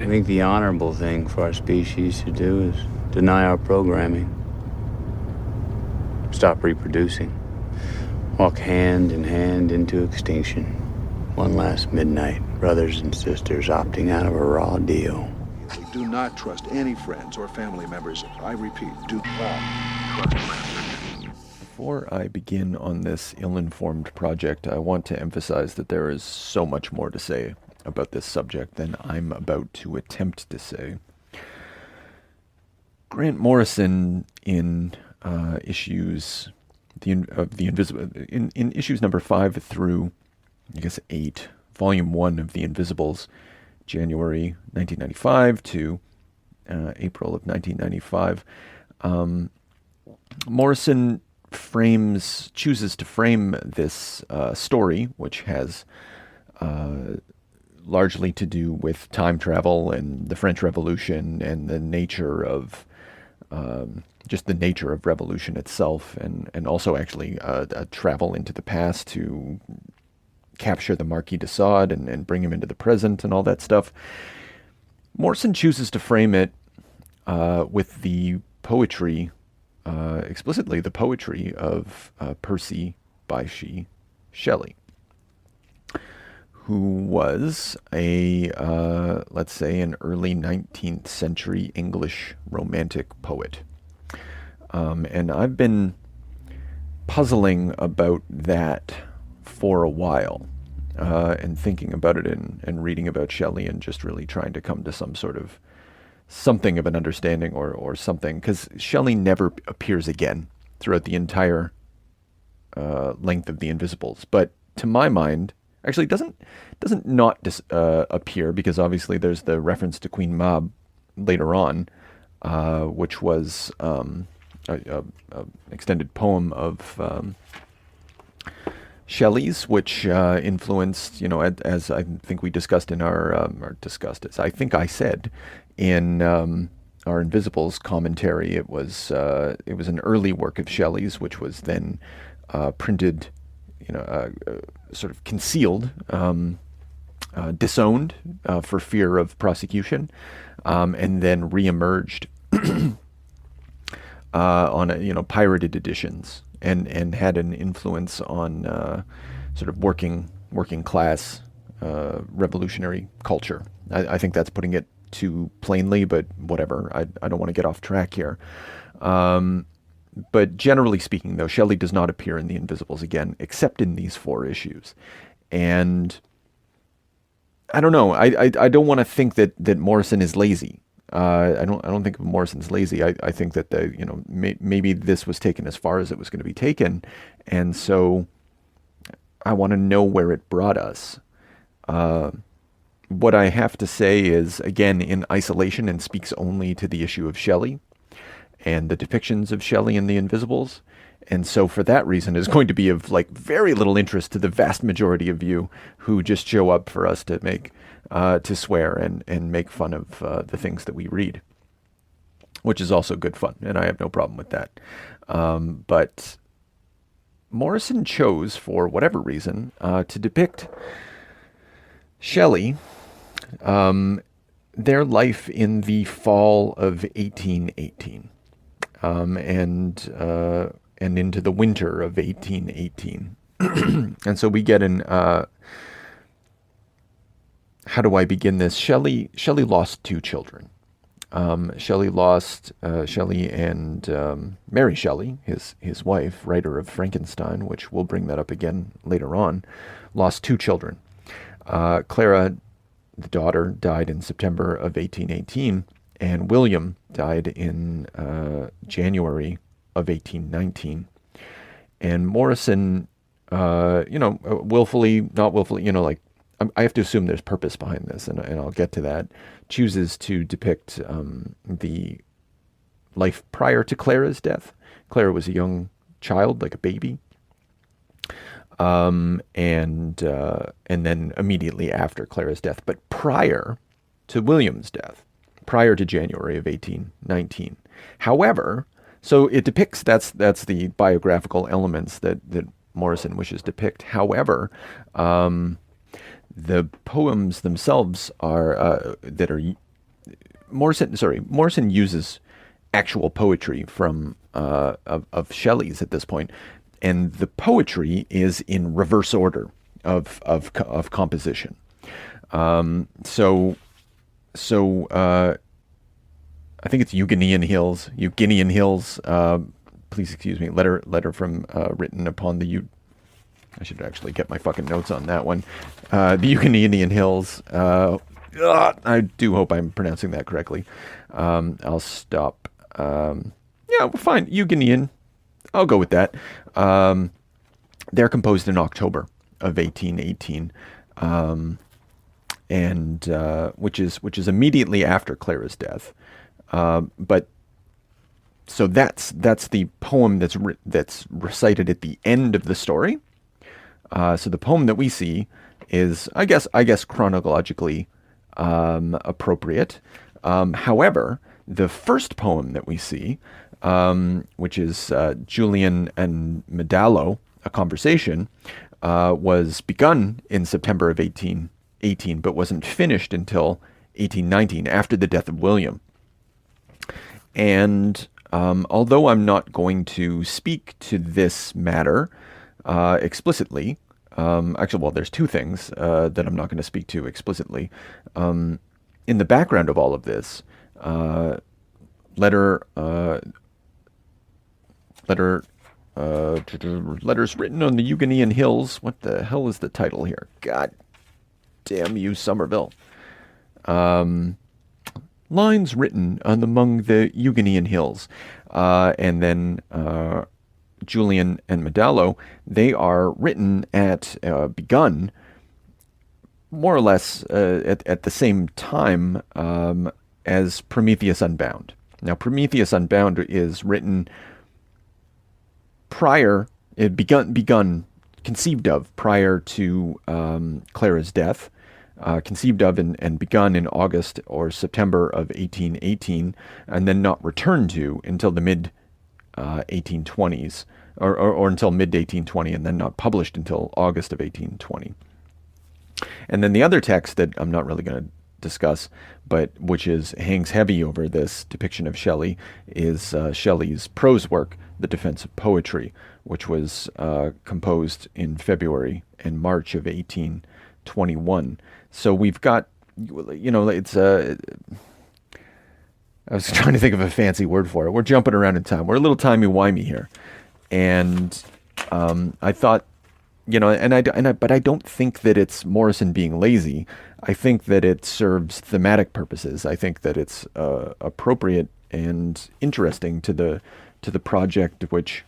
I think the honorable thing for our species to do is deny our programming. Stop reproducing. Walk hand in hand into extinction. One last midnight, brothers and sisters opting out of a raw deal. Do not trust any friends or family members. I repeat, do not trust friends. Before I begin on this ill-informed project, I want to emphasize that there is so much more to say about this subject than I'm about to attempt to say. Grant Morrison in issues in issues number 5 through I guess 8, volume 1 of The Invisibles, January 1995 to April of 1995. Morrison chooses to frame this story, which has largely to do with time travel and the French Revolution and the nature of just the nature of revolution itself, and also actually a travel into the past to capture the Marquis de Sade and bring him into the present and all that stuff. Morrison chooses to frame it with the poetry, explicitly the poetry of Percy Bysshe Shelley, who was let's say, an early 19th century English romantic poet. And I've been puzzling about that for a while, and thinking about it and reading about Shelley and just really trying to come to something of an understanding or something, because Shelley never appears again throughout the entire length of The Invisibles. But to my mind, actually doesn't not appear, because obviously there's the reference to Queen Mab later on, which was an extended poem of Shelley's, which influenced, as I think we discussed in as I think I said in our Invisibles commentary, it was an early work of Shelley's, which was then printed, sort of concealed, disowned for fear of prosecution, and then reemerged on pirated editions, and had an influence on sort of working class revolutionary culture. I think that's putting it too plainly, but whatever. I don't want to get off track here. But generally speaking, though, Shelley does not appear in The Invisibles again, except in these 4 issues. And I don't know. I don't want to think that Morrison is lazy. I don't think Morrison's lazy. I think that maybe this was taken as far as it was going to be taken, and so I want to know where it brought us. What I have to say is, again, in isolation and speaks only to the issue of Shelley and the depictions of Shelley in The Invisibles. And so for that reason is going to be of very little interest to the vast majority of you who just show up for us to to swear and make fun of the things that we read, which is also good fun, and I have no problem with that. But Morrison chose, for whatever reason, to depict Shelley, their life in the fall of 1818. And into the winter of 1818. And so we get in, how do I begin this? Shelley lost 2 children. Shelley lost, Shelley and Mary Shelley, his wife, writer of Frankenstein, which we'll bring that up again later on, lost 2 children. Clara, the daughter, died in September of 1818, and William died in January of 1819. And Morrison, willfully, not willfully, I have to assume there's purpose behind this, and I'll get to that, chooses to depict the life prior to Clara's death. Clara was a young child, like a baby. And then immediately after Clara's death, but prior to William's death, prior to January of 1819. However, so it depicts, that's the biographical elements that Morrison wishes to depict. However, the poems themselves are that are Morrison uses actual poetry from of Shelley's at this point, and the poetry is in reverse order of composition. So I think it's Euganean Hills. Please excuse me. Letter from written upon the I should actually get my fucking notes on that one. The Euganean Hills. I do hope I'm pronouncing that correctly. I'll stop. Yeah, fine. Euganean. I'll go with that. They're composed in October of 1818, and which is immediately after Clara's death. But so that's the poem that's recited at the end of the story. So the poem that we see is, I guess chronologically appropriate. However, the first poem that we see, which is Julian and Medallo, a conversation, was begun in September of 1818, but wasn't finished until 1819, after the death of William. And although I'm not going to speak to this matter explicitly, there's two things that I'm not going to speak to explicitly. In the background of all of this, letters written on the Euganean Hills. What the hell is the title here? God damn you, Somerville. Lines written among the Euganean Hills. And then Julian and Medallo, they are written begun more or less at the same time as Prometheus Unbound. Now, Prometheus Unbound is written conceived of prior to Clara's death, conceived of and begun in August or September of 1818, and then not returned to until the mid 1820s, or until mid 1820, and then not published until August of 1820. And then the other text that I'm not really going to discuss, but which hangs heavy over this depiction of Shelley, is Shelley's prose work, The Defense of Poetry, which was composed in February and March of 1821. So we've got, it's I was trying to think of a fancy word for it. We're jumping around in time. We're a little timey-wimey here. And I thought, but I don't think that it's Morrison being lazy. I think that it serves thematic purposes. I think that it's appropriate and interesting to the project which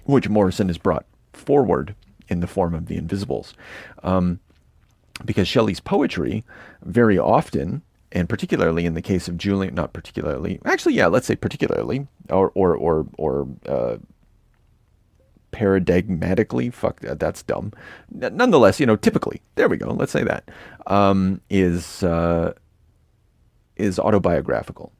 Morrison has brought forward in the form of The Invisibles. Because Shelley's poetry very often, and particularly in the case of Julian, not particularly, actually, yeah, let's say particularly, or paradigmatically, fuck that, that's dumb. Nonetheless, typically, there we go, let's say that, is autobiographical.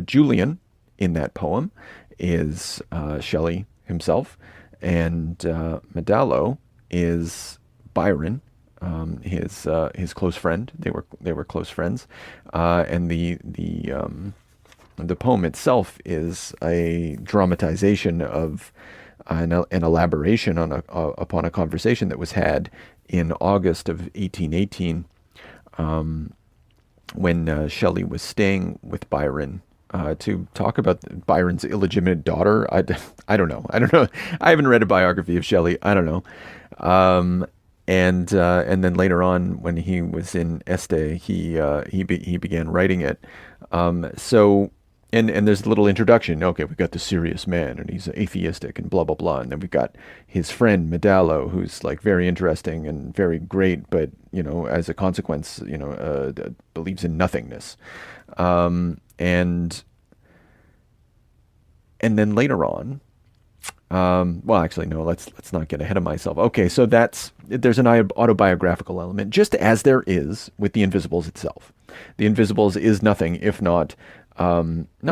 Julian in that poem is Shelley himself, and Medallo is Byron, his close friend. They were close friends, and the poem itself is a dramatization of an elaboration upon a conversation that was had in August of 1818, when Shelley was staying with Byron to talk about Byron's illegitimate daughter. I don't know. I haven't read a biography of Shelley. I don't know. And then later on, when he was in Este, he began writing it. And there's a little introduction. Okay, we've got the serious man, and he's atheistic, and blah blah blah. And then we've got his friend Medallo, who's like very interesting and very great, but as a consequence, believes in nothingness. And then later on, well, actually, no, let's not get ahead of myself. Okay, so there's an autobiographical element, just as there is with The Invisibles itself. The Invisibles is nothing if not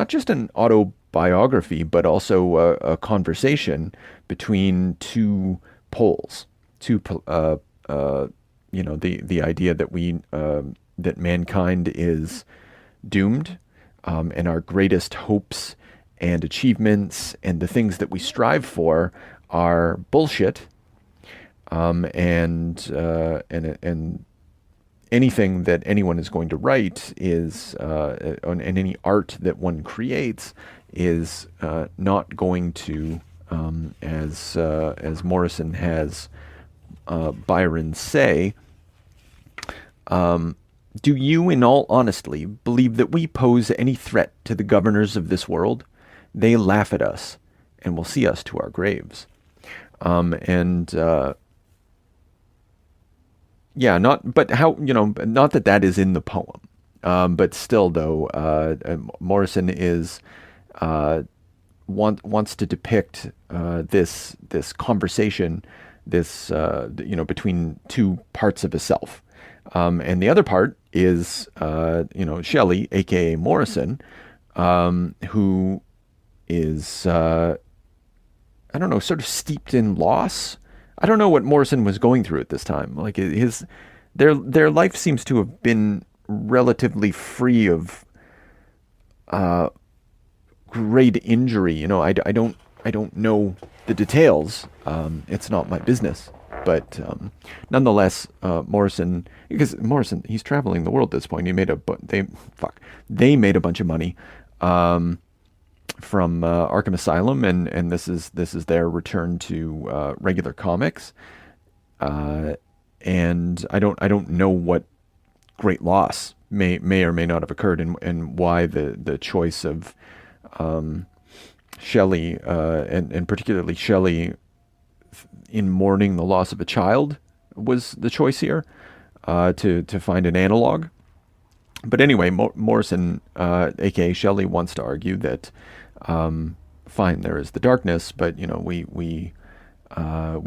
just an autobiography, but also a conversation between two poles, the idea that we that mankind is doomed, and our greatest hopes and achievements and the things that we strive for are bullshit, and anything that anyone is going to write is, and any art that one creates is not going to, as Morrison has Byron say, do you in all honesty believe that we pose any threat to the governors of this world? They laugh at us and will see us to our graves. But not that is in the poem. But still, though, Morrison is wants to depict this conversation, between two parts of a self, and the other part is Shelley, aka Morrison, who is sort of steeped in loss. I don't know what Morrison was going through at this time. Like their life seems to have been relatively free of great injury. I don't know the details. It's not my business. But nonetheless, Morrison, he's traveling the world at this point. They made a bunch of money from Arkham Asylum, and this is their return to regular comics. And I don't know what great loss may or may not have occurred, and why the choice of Shelley, and particularly Shelley, in mourning the loss of a child was the choice here, to find an analog. But anyway, Morrison, aka Shelley, wants to argue that fine, there is the darkness, but we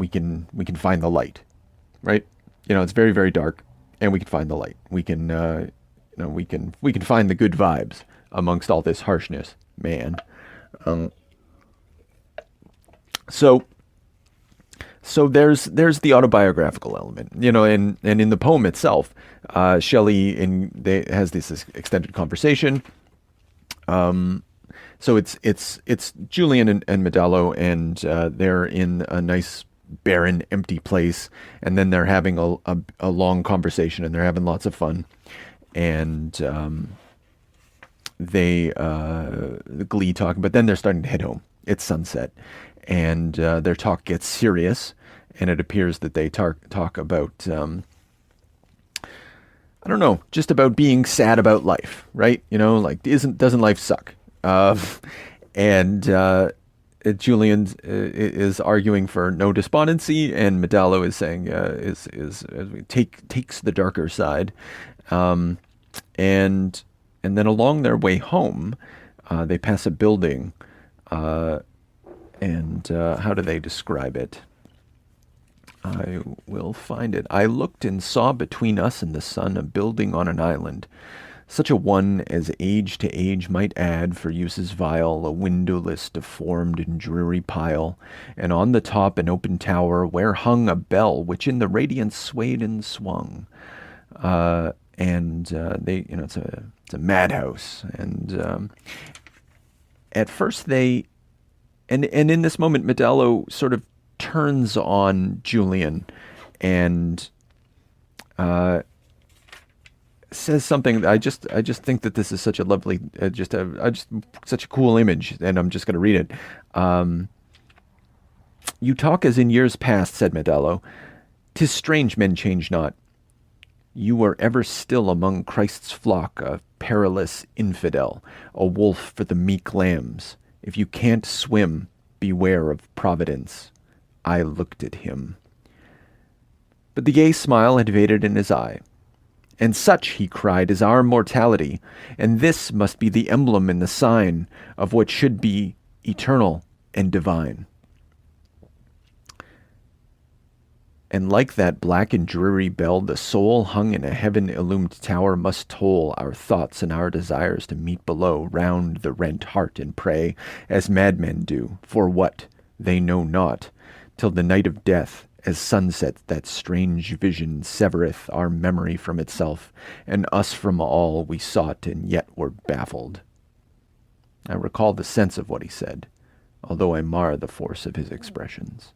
can find the light, right? It's very, very dark, and we can find the light. We can we can find the good vibes amongst all this harshness, man. So there's the autobiographical element, and in the poem itself, Shelley has this extended conversation. So it's Julian and Medello, and they're in a nice, barren, empty place, and then they're having a long conversation, and they're having lots of fun, and the glee talk, but then they're starting to head home. It's sunset, and their talk gets serious, and it appears that they talk about, I don't know, just about being sad about life, right? Like, doesn't life suck? And Julian is arguing for no despondency, and Medello is saying takes the darker side, and then along their way home, they pass a building, and how do they describe it? I will find it. I looked and saw between us and the sun a building on an island, such a one as age to age might add for uses vile, a windowless, deformed and dreary pile, and on the top an open tower where hung a bell which in the radiance swayed and swung. It's a madhouse, and at first they, and in this moment, Medello sort of turns on Julian and says something. I just think that this is such a lovely, such a cool image, and I'm just going to read it. You talk as in years past, said Medello. 'Tis strange men change not. You are ever still among Christ's flock, a perilous infidel, a wolf for the meek lambs. If you can't swim, beware of Providence. I looked at him. But the gay smile had faded in his eye. And such, he cried, is our mortality, and this must be the emblem and the sign of what should be eternal and divine. And like that black and dreary bell, the soul hung in a heaven-illumed tower must toll our thoughts and our desires to meet below round the rent heart and pray, as madmen do, for what they know not, till the night of death, as sunset that strange vision severeth our memory from itself, and us from all we sought and yet were baffled. I recall the sense of what he said, although I mar the force of his expressions.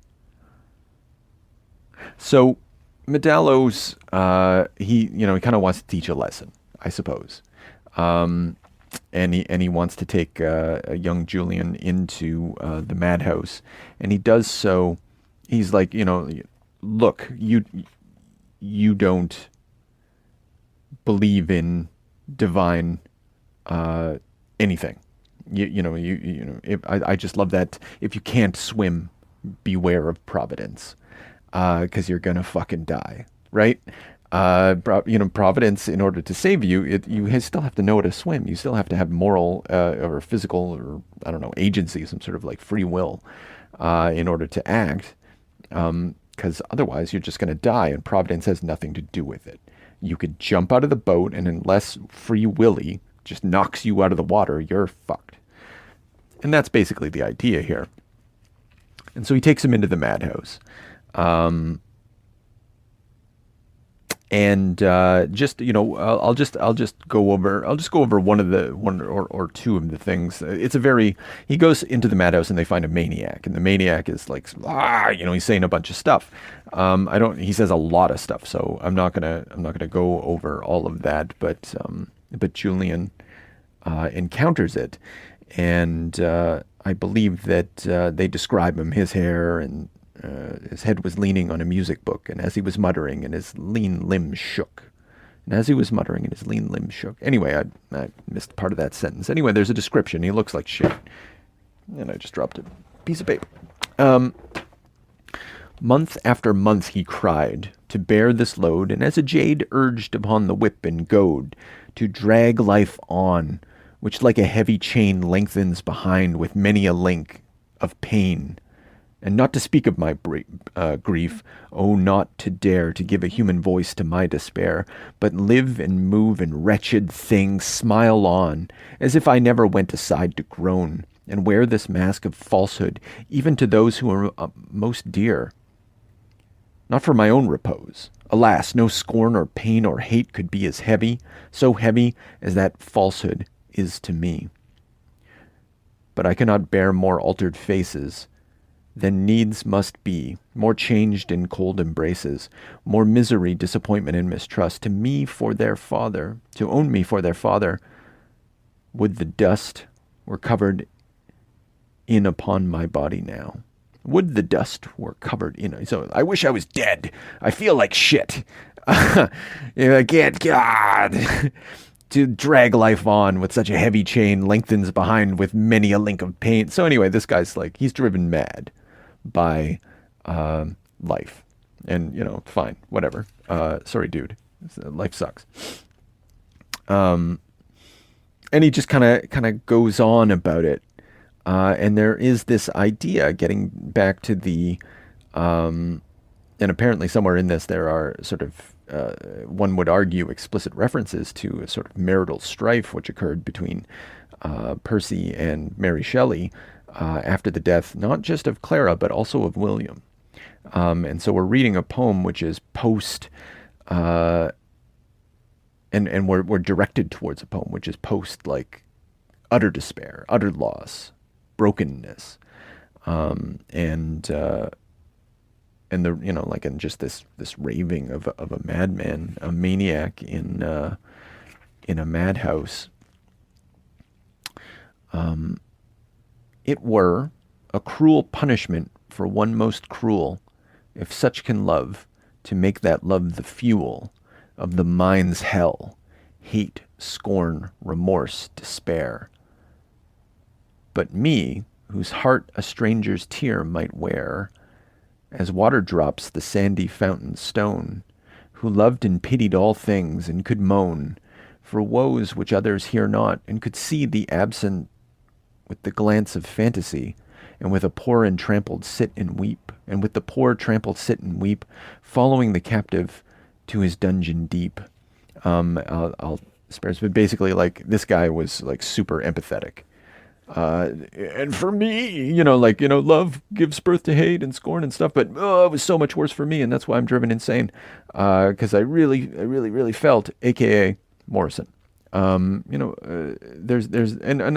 So Medallo's, he kind of wants to teach a lesson, I suppose. And he wants to take a young Julian into the madhouse, and he does so. He's like, look, you don't believe in divine anything. I just love that. If you can't swim, beware of Providence, because you're gonna fucking die, right? Providence, in order to save you, you still have to know how to swim. You still have to have moral or physical, or I don't know, agency, some sort of like free will, in order to act. Because otherwise you're just going to die, and Providence has nothing to do with it. You could jump out of the boat, and unless Free Willy just knocks you out of the water, you're fucked. And that's basically the idea here. And so he takes him into the madhouse. And I'll just go over one or two of the things. He goes into the madhouse and they find a maniac, and the maniac is like, he's saying a bunch of stuff. He says a lot of stuff, so I'm not gonna go over all of that, but Julian encounters it, and I believe that they describe him, his hair, and his head was leaning on a music book, and as he was muttering, and his lean limbs shook. Anyway, I missed part of that sentence. Anyway, there's a description. He looks like shit. And I just dropped a piece of paper. Month after month he cried, to bear this load, and as a jade urged upon the whip and goad, to drag life on, which like a heavy chain lengthens behind with many a link of pain. And not to speak of my grief, oh, not to dare to give a human voice to my despair, but live and move in wretched things, smile on, as if I never went aside to groan, and wear this mask of falsehood, even to those who are most dear. Not for my own repose. Alas, no scorn or pain or hate could be as heavy, so heavy as that falsehood is to me. But I cannot bear more altered faces than needs must be, more changed in cold embraces, more misery, disappointment, and mistrust, to me for their father, to own me for their father, would the dust were covered in upon my body now. Would the dust were covered in. So I wish I was dead. I feel like shit. I can't, God. To drag life on with such a heavy chain lengthens behind with many a link of pain. So anyway, this guy's like, he's driven mad by life, and fine, whatever. Sorry, dude, life sucks. And he just kind of goes on about it, and there is this idea, getting back to the and apparently somewhere in this there are sort of one would argue explicit references to a sort of marital strife which occurred between Percy and Mary Shelley after the death, not just of Clara, but also of William. And so we're reading a poem which is post, and we're directed towards a poem which is post, like, utter despair, utter loss, brokenness, and the, like, in just this raving of a madman, a maniac in a madhouse. It were a cruel punishment for one most cruel, if such can love, to make that love the fuel of the mind's hell, hate, scorn, remorse, despair. But me, whose heart a stranger's tear might wear, as water drops the sandy fountain stone, who loved and pitied all things, and could moan for woes which others hear not, and could see the absent with the glance of fantasy, and with a poor and trampled sit and weep, and with the poor trampled sit and weep, following the captive to his dungeon deep. I'll spare, but basically, like, this guy was like super empathetic And for me, love gives birth to hate and scorn and stuff, but it was so much worse for me, and that's why I'm driven insane. Because I really felt, AKA Morrison. And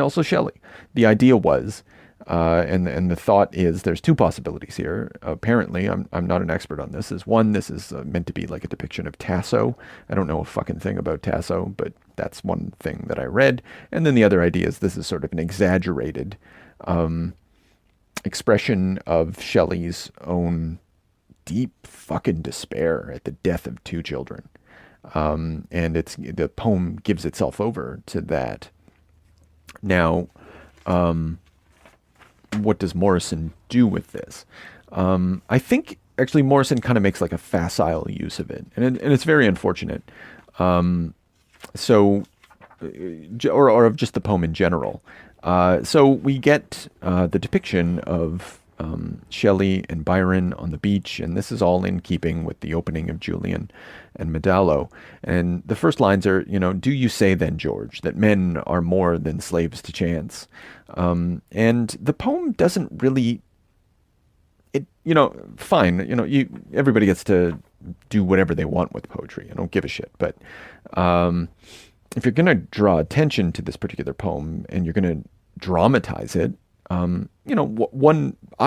also Shelley. The idea was, and the thought is, there's two possibilities here. Apparently, I'm not an expert on this. This is meant to be like a depiction of Tasso. I don't know a fucking thing about Tasso, but that's one thing that I read. And then the other idea is this is sort of an exaggerated expression of Shelley's own deep fucking despair at the death of two children. And the poem gives itself over to that. Now, what does Morrison do with this? I think actually Morrison kind of makes like a facile use of it, and it's very unfortunate. Or of just the poem in general. So we get the depiction of Shelley and Byron on the beach, and this is all in keeping with the opening of Julian and Medallo. And the first lines are, do you say then, George, that men are more than slaves to chance? And the poem doesn't really, fine, everybody gets to do whatever they want with poetry. I don't give a shit. But if you're going to draw attention to this particular poem and you're going to dramatize it, I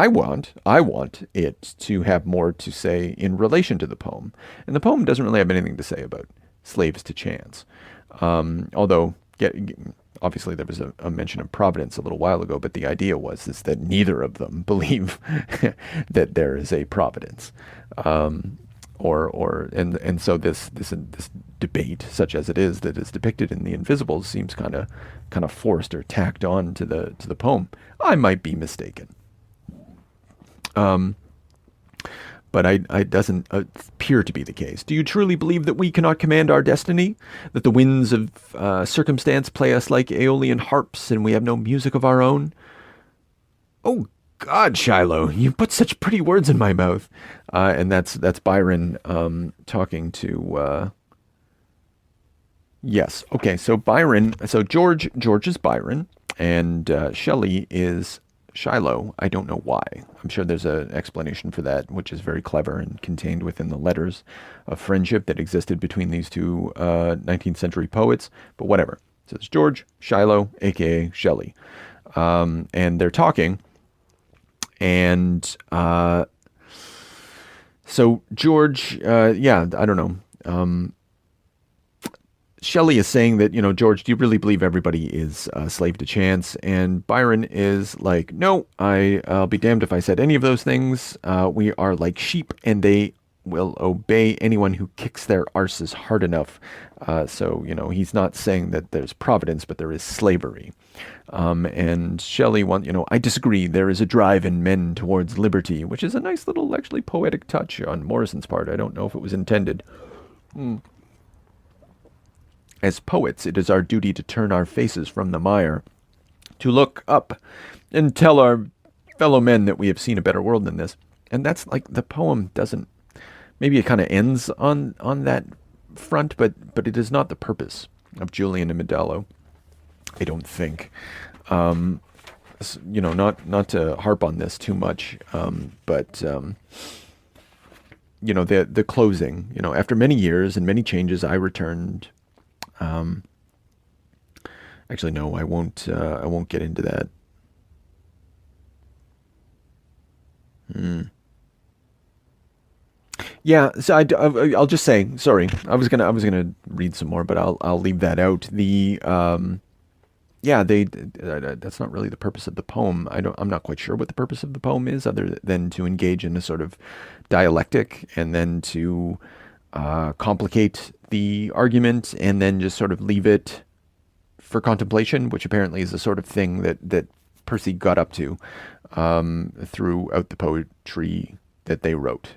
want it to have more to say in relation to the poem. And the poem doesn't really have anything to say about slaves to chance. Although, obviously there was a mention of providence a little while ago, but the idea is that neither of them believe that there is a providence. And so this debate, such as it is, that is depicted in The Invisibles, seems kind of forced or tacked on to the poem. I might be mistaken, but it doesn't appear to be the case. Do you truly believe that we cannot command our destiny? That the winds of circumstance play us like Aeolian harps, and we have no music of our own? Oh God, Shiloh, you put such pretty words in my mouth. And that's Byron talking to. Yes, okay. So George is Byron, and Shelley is Shiloh. I don't know why. I'm sure there's an explanation for that, which is very clever and contained within the letters of friendship that existed between these two 19th century poets. But whatever. So it's George, Shiloh, aka Shelley, and they're talking. And so George, I don't know. Shelley is saying that, George, do you really believe everybody is a slave to chance? And Byron is like, no, I'll be damned if I said any of those things. We are like sheep, and they will obey anyone who kicks their arses hard enough. So he's not saying that there's providence, but there is slavery. And Shelley I disagree. There is a drive in men towards liberty, which is a nice little, actually, poetic touch on Morrison's part. I don't know if it was intended. As poets, it is our duty to turn our faces from the mire, to look up and tell our fellow men that we have seen a better world than this. And that's like, the poem doesn't, maybe it kind of ends on that front, but it is not the purpose of Julian and Medallo, I don't think. Not to harp on this too much, but the closing, after many years and many changes, I returned. Actually, no, I won't get into that. Yeah, so I'll just say, sorry, I was gonna read some more, but I'll leave that out. That's not really the purpose of the poem. I'm not quite sure what the purpose of the poem is, other than to engage in a sort of dialectic, and then to complicate the argument, and then just sort of leave it for contemplation, which apparently is the sort of thing that Percy got up to throughout the poetry that they wrote.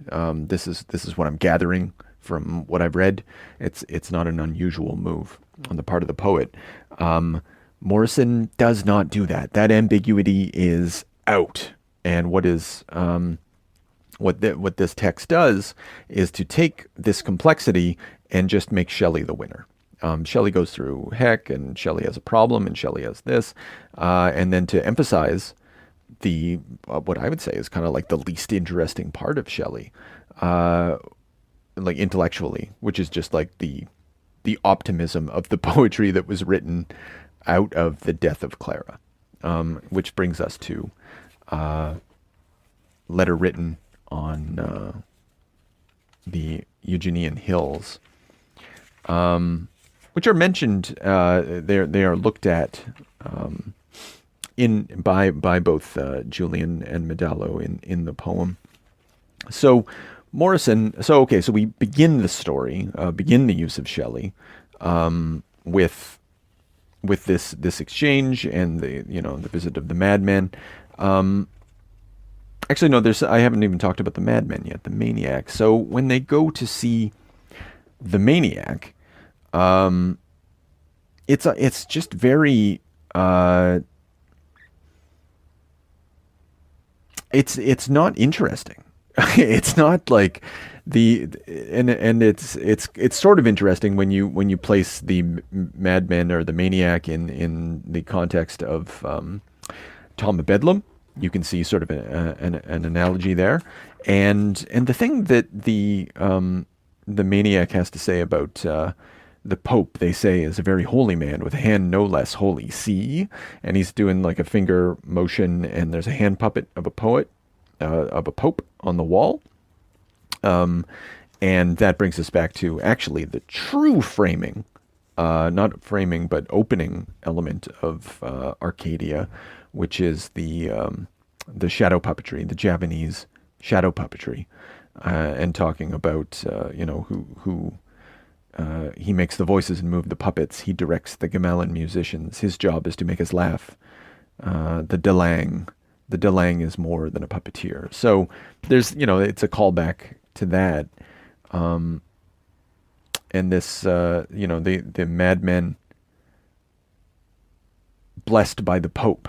This is what I'm gathering from what I've read. It's not an unusual move on the part of the poet. Morrison does not do that. That ambiguity is out. And what this text does is to take this complexity and just make Shelley the winner. Shelley goes through heck, and Shelley has a problem, and Shelley has this. And then to emphasize the what I would say is kind of like the least interesting part of Shelley, like intellectually, which is just like the optimism of the poetry that was written out of the death of Clara, which brings us to letter written on the Eugenian hills, which are mentioned. They are looked at by both Julian and Medallo in the poem. So Morrison. So we begin the story, begin the use of Shelley, with this exchange and the visit of the madmen. Actually, no, I haven't even talked about the madmen yet, the maniac. So when they go to see the maniac, it's just very it's not interesting. It's not like and it's sort of interesting when you place the madman or the maniac in the context of Tom of Bedlam. You can see sort of an analogy there, and the thing that the maniac has to say about the Pope, they say, is a very holy man with a hand no less holy. See, and he's doing like a finger motion, and there's a hand puppet of a pope on the wall. And that brings us back to actually the true framing, not framing, but opening element of Arcadia, which is the shadow puppetry, the Javanese shadow puppetry, and talking about who he makes the voices and move the puppets. He directs the gamelan musicians. His job is to make us laugh. The Delang is more than a puppeteer. So there's it's a callback to that. And this the madmen blessed by the Pope.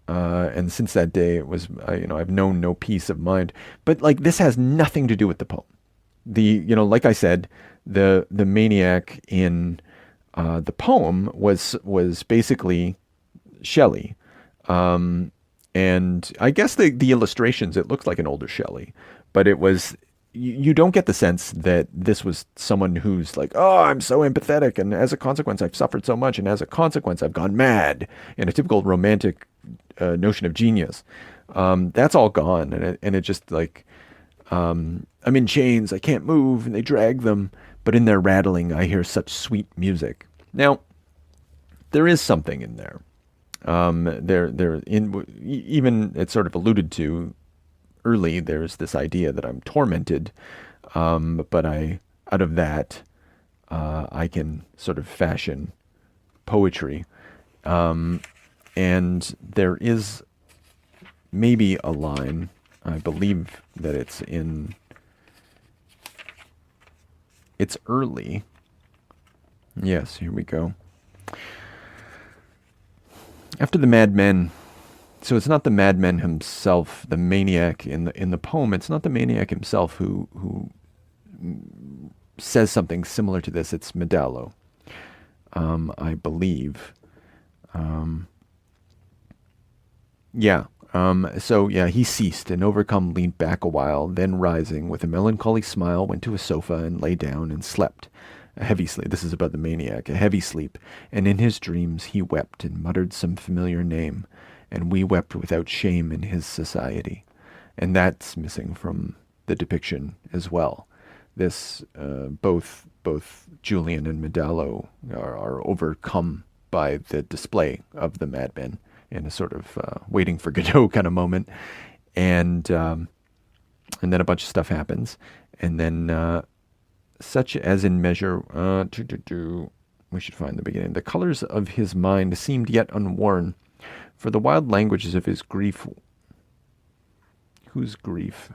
And since that day, it was, I've known no peace of mind. But like, this has nothing to do with the poem. Like I said, the maniac in the poem was basically Shelley. And I guess the illustrations, it looks like an older Shelley, but it was, you don't get the sense that this was someone who's like, oh, I'm so empathetic, and as a consequence, I've suffered so much, and as a consequence, I've gone mad, in a typical romantic notion of genius. That's all gone, and it just like, I'm in chains, I can't move, and they drag them, but in their rattling, I hear such sweet music. Now, there is something in there. Even it's sort of alluded to early, there's this idea that I'm tormented, but out of that, I can sort of fashion poetry. And there is maybe a line, I believe that it's early. Yes, here we go. After the madmen, so it's not the madman himself, the maniac in the poem. It's not the maniac himself who says something similar to this. It's Medallo, I believe. He ceased and overcome leaned back a while, then rising with a melancholy smile went to a sofa and lay down and slept. A heavy sleep. This is about the maniac. A heavy sleep. And in his dreams he wept and muttered some familiar name. And we wept without shame in his society. And that's missing from the depiction as well. This, both Julian and Medallo are overcome by the display of the madmen in a sort of waiting for Godot kind of moment. And then a bunch of stuff happens. And then such as in measure, we should find the beginning. The colors of his mind seemed yet unworn, for the wild languages of his grief. Whose grief?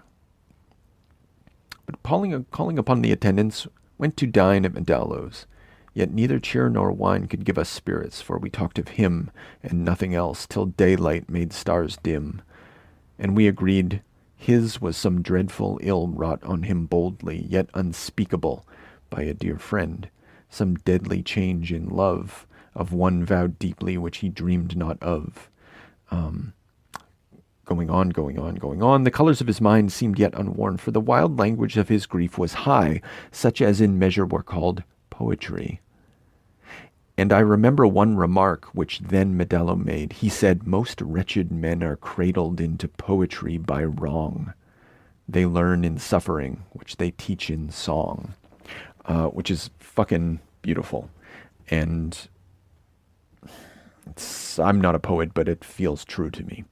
But calling upon the attendants, went to dine at Medallo's. Yet neither cheer nor wine could give us spirits, for we talked of him and nothing else, till daylight made stars dim. And we agreed his was some dreadful ill wrought on him boldly, yet unspeakable, by a dear friend. some deadly change in love of one vowed deeply which he dreamed not of. Going on, going on, going on. The colors of his mind seemed yet unworn, for the wild language of his grief was high, such as in measure were called poetry. And I remember one remark which then Medello made. He said, most wretched men are cradled into poetry by wrong. They learn in suffering, which they teach in song. Which is fucking beautiful. And I'm not a poet, but it feels true to me.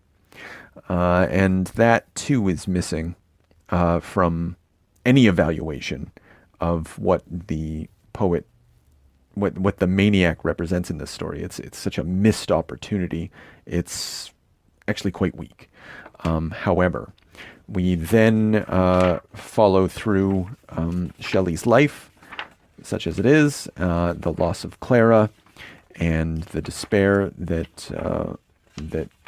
And that too is missing from any evaluation of what the poet, what the maniac represents in this story. It's such a missed opportunity. It's actually quite weak. However, we then follow through Shelley's life, such as it is, the loss of Clara, and the despair that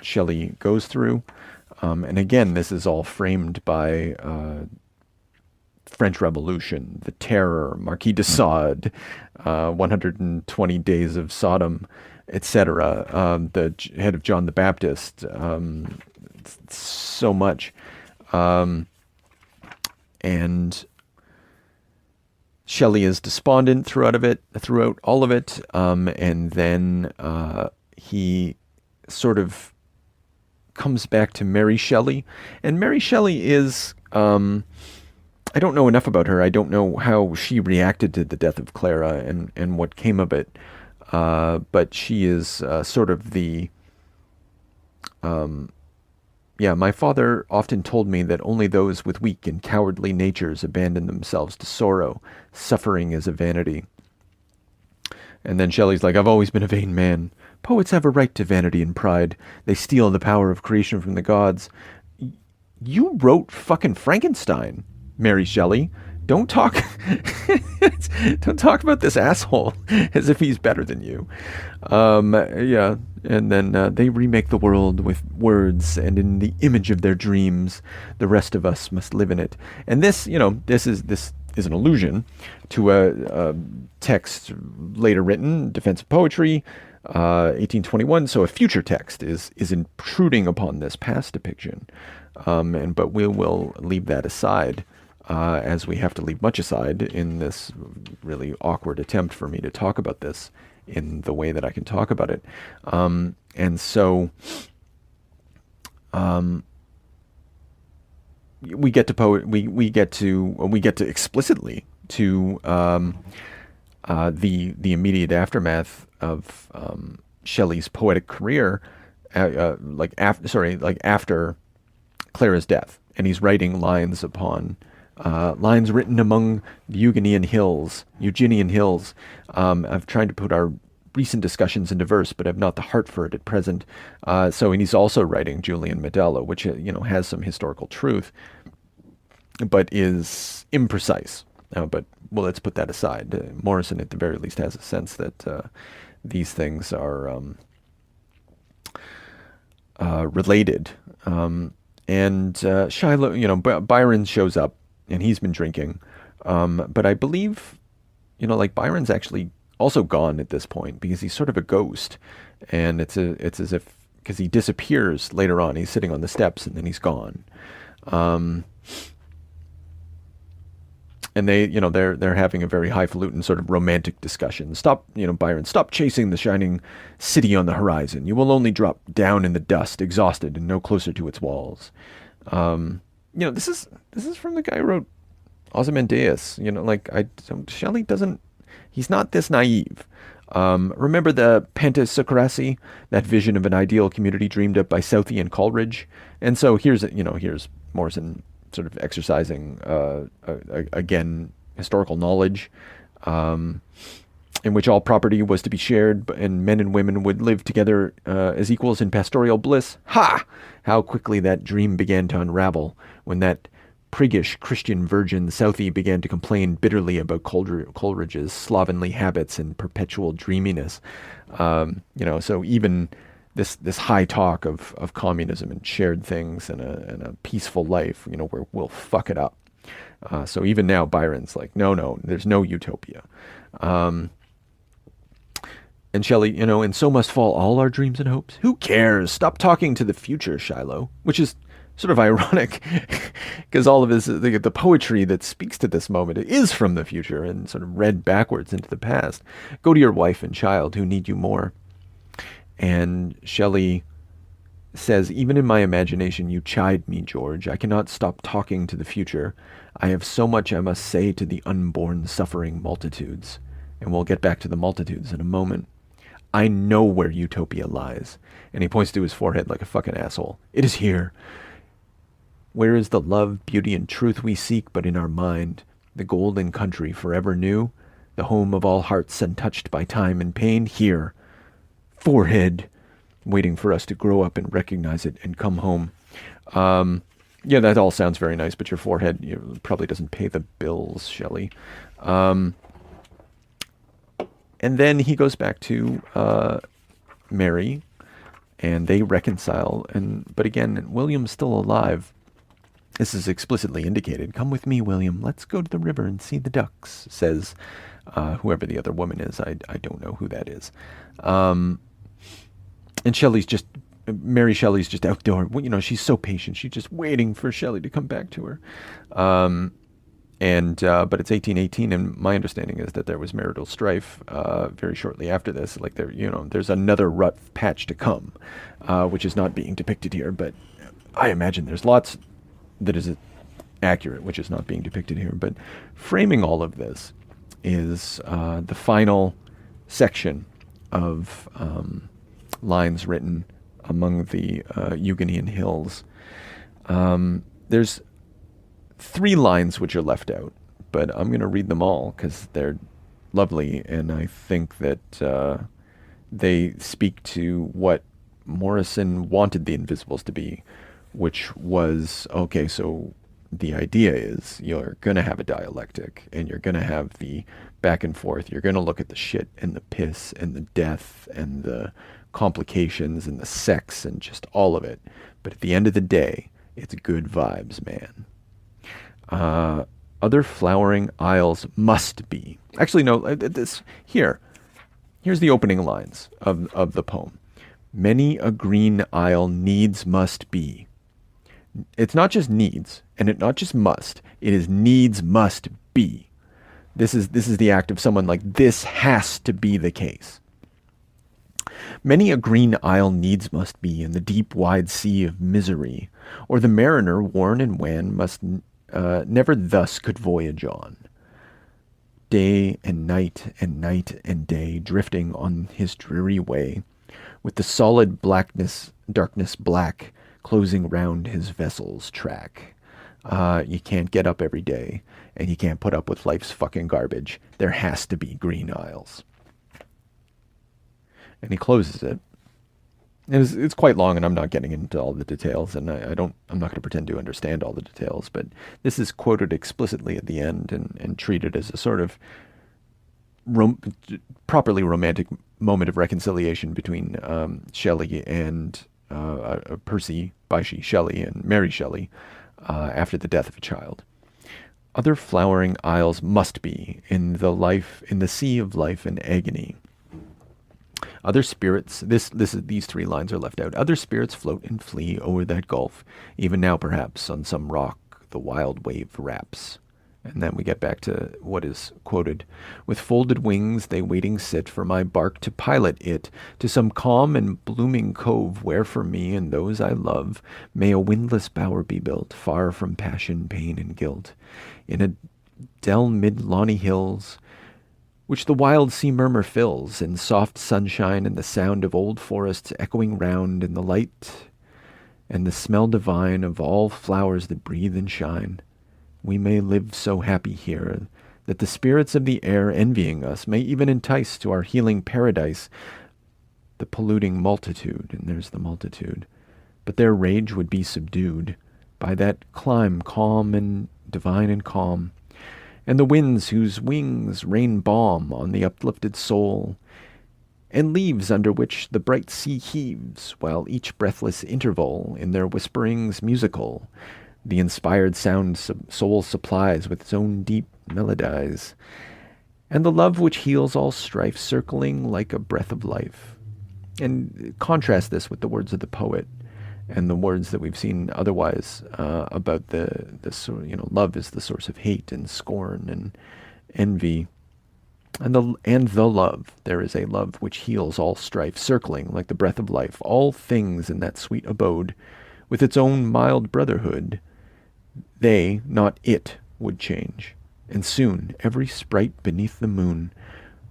Shelley goes through. And again, this is all framed by French Revolution, the Terror, Marquis de Sade, 120 Days of Sodom, etc. The head of John the Baptist, so much. And Shelley is despondent throughout all of it, and then he sort of comes back to Mary Shelley. And Mary Shelley is, I don't know enough about her. I don't know how she reacted to the death of Clara and what came of it. But she is sort of the, my father often told me that only those with weak and cowardly natures abandon themselves to sorrow. Suffering is a vanity. And then Shelley's like, I've always been a vain man. Poets have a right to vanity and pride. They steal the power of creation from the gods. You wrote fucking Frankenstein, Mary Shelley. Don't talk about this asshole as if he's better than you. And then they remake the world with words, and in the image of their dreams, the rest of us must live in it. And this, this is an allusion to a text later written, Defense of Poetry, 1821. So a future text is intruding upon this past depiction, but we will leave that aside. As we have to leave much aside in this really awkward attempt for me to talk about this in the way that I can talk about it. And so we get to explicitly to the immediate aftermath of Shelley's poetic career, after Clara's death, and he's writing lines upon lines written among the Eugenian hills. I've tried to put our recent discussions into verse, but have not the heart for it at present. And he's also writing Julian Medello, which has some historical truth, but is imprecise. But let's put that aside. Morrison, at the very least, has a sense that these things are related. And Shiloh, Byron shows up, and he's been drinking. But I believe, Byron's actually also gone at this point because he's sort of a ghost. And it's as if, because he disappears later on. He's sitting on the steps and then he's gone. And they're having a very highfalutin sort of romantic discussion. Byron, stop chasing the shining city on the horizon. You will only drop down in the dust, exhausted and no closer to its walls. This is from the guy who wrote Ozymandias. Shelley he's not this naive. Remember the Pantasocracy, that vision of an ideal community dreamed up by Southey and Coleridge? And so here's Morrison sort of exercising, again, historical knowledge, in which all property was to be shared and men and women would live together as equals in pastoral bliss. Ha! How quickly that dream began to unravel when that priggish Christian virgin Southey began to complain bitterly about Coleridge's slovenly habits and perpetual dreaminess. So even this high talk of communism and shared things and a peaceful life, where we'll fuck it up. So even now Byron's like, no, there's no utopia. And Shelley, and so must fall all our dreams and hopes. Who cares? Stop talking to the future, Shiloh. Which is sort of ironic, because all of the poetry that speaks to this moment is from the future and sort of read backwards into the past. Go to your wife and child who need you more. And Shelley says, even in my imagination, you chide me, George. I cannot stop talking to the future. I have so much I must say to the unborn suffering multitudes. And we'll get back to the multitudes in a moment. I know where utopia lies. And he points to his forehead like a fucking asshole. It is here. Where is the love, beauty, and truth we seek but in our mind? The golden country forever new? The home of all hearts untouched by time and pain? Here. Forehead. Waiting for us to grow up and recognize it and come home. Yeah, that all sounds very nice, but your forehead probably doesn't pay the bills, Shelley. And then he goes back to Mary, and they reconcile. But again, William's still alive. This is explicitly indicated. Come with me, William. Let's go to the river and see the ducks, says whoever the other woman is. I don't know who that is. And Mary Shelley's just outdoor. She's so patient. She's just waiting for Shelley to come back to her. But it's 1818, and my understanding is that there was marital strife very shortly after this. Like there's another rut patch to come, which is not being depicted here. But I imagine there's lots that is accurate, which is not being depicted here. But framing all of this is the final section of lines written among the Euganean hills. There's 3 lines which are left out, but I'm going to read them all because they're lovely, and I think that they speak to what Morrison wanted the Invisibles to be, which was, okay, so the idea is you're going to have a dialectic, and you're going to have the back and forth. You're going to look at the shit and the piss and the death and the complications and the sex and just all of it. But at the end of the day, it's good vibes, man. Other flowering isles must be. Actually, no, here's the opening lines of the poem. Many a green isle needs must be. It's not just needs, and it not just must. It is needs must be. This is the act of someone like, this has to be the case. Many a green isle needs must be in the deep wide sea of misery, or the mariner worn and wan must never thus could voyage on. Day and night and day, drifting on his dreary way, with the solid darkness black, closing round his vessel's track. You can't get up every day, and you can't put up with life's fucking garbage. There has to be green isles. And he closes it. It's quite long, and I'm not getting into all the details, and I'm not going to pretend to understand all the details, but this is quoted explicitly at the end and treated as a sort of properly romantic moment of reconciliation between Shelley and Percy Bysshe Shelley and Mary Shelley after the death of a child. Other flowering isles must be in the sea of life and agony. Other spirits, these 3 lines are left out. Other spirits float and flee o'er that gulf. Even now, perhaps, on some rock the wild wave wraps. And then we get back to what is quoted. With folded wings they waiting sit for my bark to pilot it to some calm and blooming cove where for me and those I love may a windless bower be built, far from passion, pain, and guilt. In a dell mid lawny hills, which the wild sea murmur fills, in soft sunshine and the sound of old forests echoing round, in the light and the smell divine of all flowers that breathe and shine, we may live so happy here that the spirits of the air envying us may even entice to our healing paradise the polluting multitude, and there's the multitude, but their rage would be subdued by that clime calm and divine and calm, and the winds whose wings rain balm on the uplifted soul, and leaves under which the bright sea heaves, while each breathless interval in their whisperings musical, the inspired sound soul supplies with its own deep melodies, and the love which heals all strife, circling like a breath of life. And contrast this with the words of the poet and the words that we've seen otherwise about love is the source of hate and scorn and envy. And the love, there is a love which heals all strife, circling like the breath of life, all things in that sweet abode, with its own mild brotherhood. They, not it, would change, and soon every sprite beneath the moon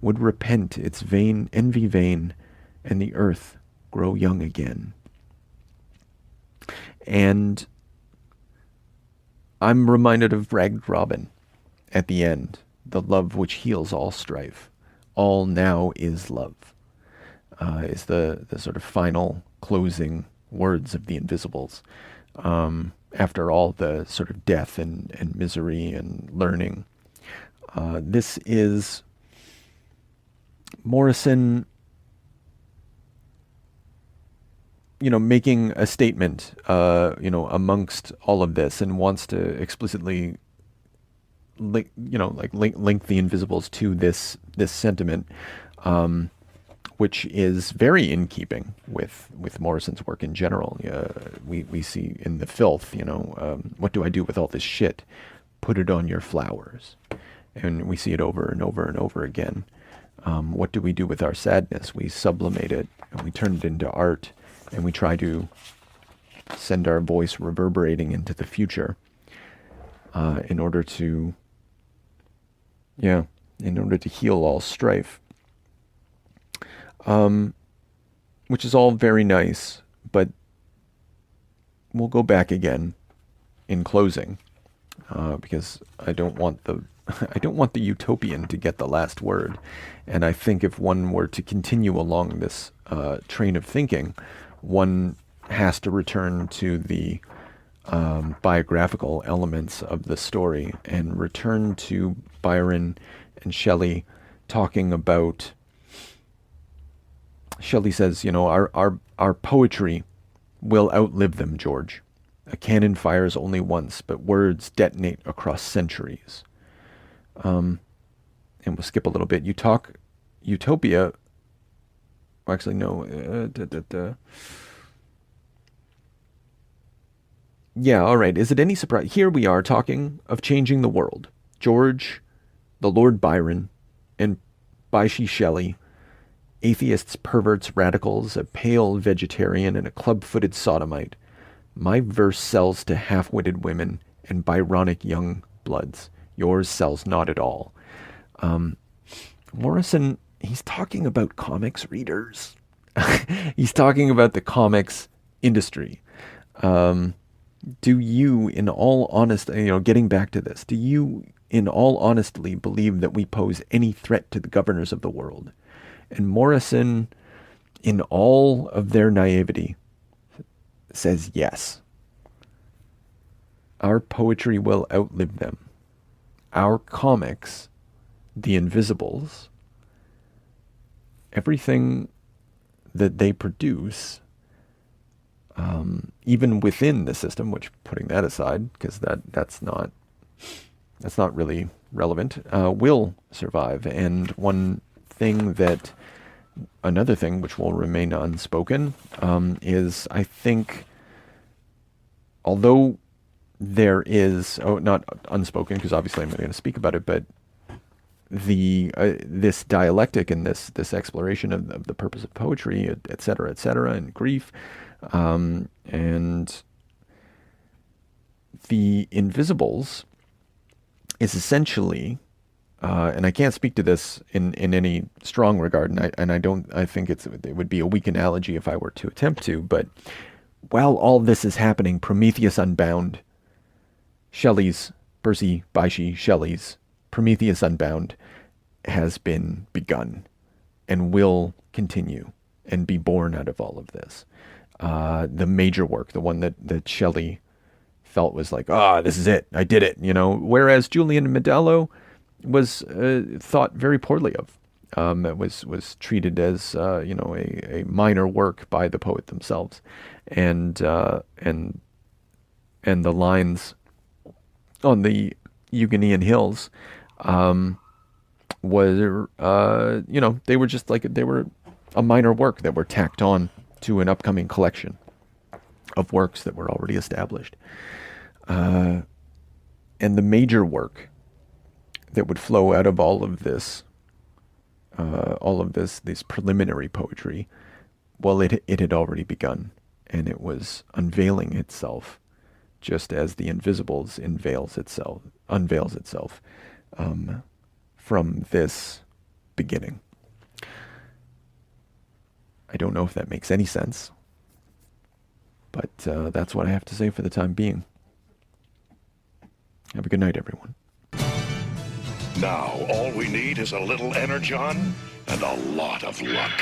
would repent its vain envy vain, and the earth grow young again. And I'm reminded of Ragged Robin at the end. The love which heals all strife. All now is love. Is the sort of final closing words of the Invisibles. After all the sort of death and misery and learning. This is Morrison, making a statement, amongst all of this, and wants to explicitly link the Invisibles to this sentiment, which is very in keeping with Morrison's work in general. We see in The Filth, what do I do with all this shit? Put it on your flowers. And we see it over and over and over again. What do we do with our sadness? We sublimate it, and we turn it into art, and we try to send our voice reverberating into the future in order to heal all strife. Which is all very nice, but we'll go back again in closing, because I don't want the utopian to get the last word. And I think if one were to continue along this train of thinking, one has to return to the biographical elements of the story and return to Byron and Shelley talking about. Shelley says, our poetry will outlive them, George. A cannon fires only once, but words detonate across centuries. And we'll skip a little bit. You talk utopia. Actually, no. Yeah, all right. Is it any surprise? Here we are talking of changing the world. George, the Lord Byron, and Bysshe Shelley, atheists, perverts, radicals, a pale vegetarian, and a club-footed sodomite. My verse sells to half-witted women and Byronic young bloods. Yours sells not at all. Morrison, he's talking about comics readers. He's talking about the comics industry. Do you, in all honesty, getting back to this, do you, in all honesty, believe that we pose any threat to the governors of the world? And Morrison, in all of their naivety, says yes. Our poetry will outlive them. Our comics, the Invisibles, everything that they produce, even within the system, which, putting that aside, because that's not really relevant, will survive. And another thing which will remain unspoken is, I think, although there is, not unspoken, because obviously I'm not going to speak about it, but this dialectic and this exploration of the purpose of poetry, et cetera, and grief, and the Invisibles is essentially, and I can't speak to this in any strong regard, and I think it would be a weak analogy if I were to attempt to, but while all this is happening, Prometheus Unbound, Percy Bysshe Shelley's Prometheus Unbound has been begun and will continue and be born out of all of this. The major work, the one that Shelley felt was like, this is it, I did it, whereas Julian Medello was thought very poorly of. It was treated as a minor work by the poet themselves, and the lines on the Euganean hills were, they were just like, they were a minor work that were tacked on to an upcoming collection of works that were already established. And the major work that would flow out of all of this, this preliminary poetry, well, it had already begun, and it was unveiling itself, just as the Invisibles unveils itself from this beginning. I don't know if that makes any sense, but that's what I have to say for the time being. Have a good night, everyone. Now, all we need is a little energon and a lot of luck.